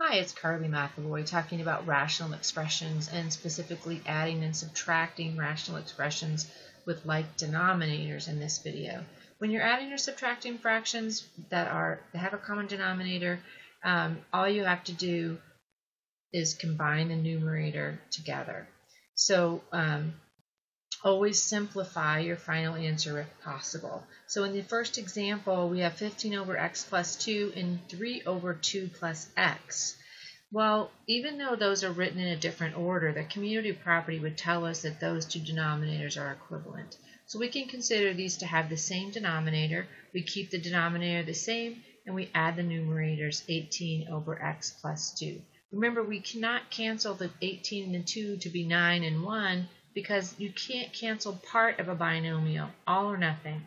Hi, it's Carly McAvoy talking about rational expressions and specifically adding and subtracting rational expressions with like denominators in this video. When you're adding or subtracting fractions that have a common denominator, all you have to do is combine the numerator together. So always simplify your final answer if possible. So in the first example, we have 15 over x plus 2 and 3 over 2 plus x. Well, even though those are written in a different order, the commutative property would tell us that those two denominators are equivalent. So we can consider these to have the same denominator. We keep the denominator the same, and we add the numerators 18 over x plus 2. Remember, we cannot cancel the 18 and 2 to be 9 and 1 because you can't cancel part of a binomial, all or nothing.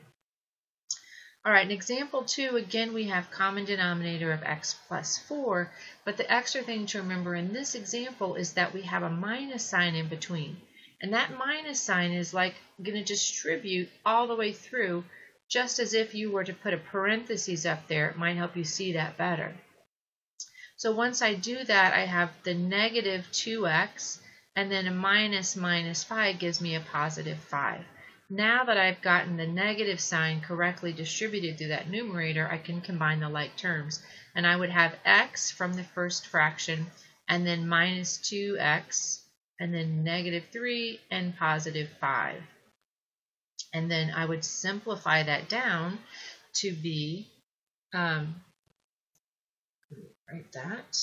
All right, in example 2, again, we have common denominator of x plus 4, but the extra thing to remember in this example is that we have a minus sign in between. And that minus sign is like going to distribute all the way through, just as if you were to put a parenthesis up there. It might help you see that better. So once I do that, I have the negative 2x, and then a minus 5 gives me a positive 5. Now that I've gotten the negative sign correctly distributed through that numerator, I can combine the like terms. And I would have x from the first fraction, and then minus 2x, and then negative 3, and positive 5. And then I would simplify that down to be, write that.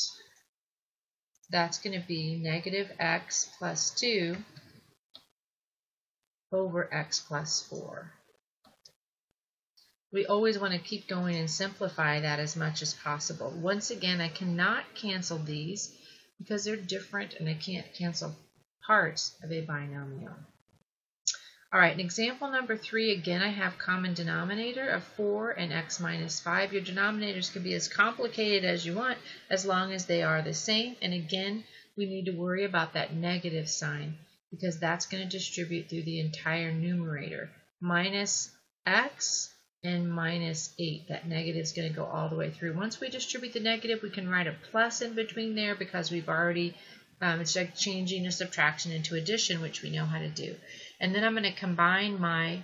That's going to be negative x plus 2 over x plus 4. We always want to keep going and simplify that as much as possible. Once again, I cannot cancel these because they're different and I can't cancel parts of a binomial. All right, in example number 3, again, I have common denominator of 4 and x minus 5. Your denominators can be as complicated as you want as long as they are the same. And again, we need to worry about that negative sign, because that's going to distribute through the entire numerator. Minus x and minus 8. That negative is going to go all the way through. Once we distribute the negative, we can write a plus in between there because we've already, it's like changing a subtraction into addition, which we know how to do. And then I'm going to combine my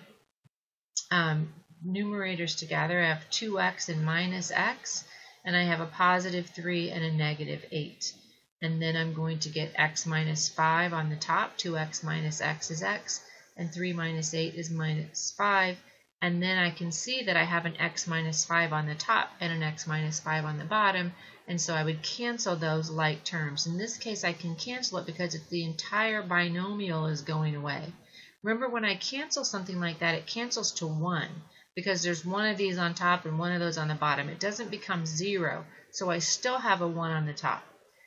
numerators together. I have 2x and minus x, and I have a positive 3 and a negative 8. And then I'm going to get x minus 5 on the top. 2x minus x is x, and 3 minus 8 is minus 5. And then I can see that I have an x minus 5 on the top and an x minus 5 on the bottom. And so I would cancel those like terms. In this case, I can cancel it because the entire binomial is going away. Remember, when I cancel something like that, it cancels to 1 because there's one of these on top and one of those on the bottom. It doesn't become 0, so I still have a 1 on the top.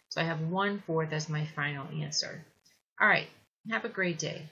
So I have 1/4 as my final answer. All right, have a great day.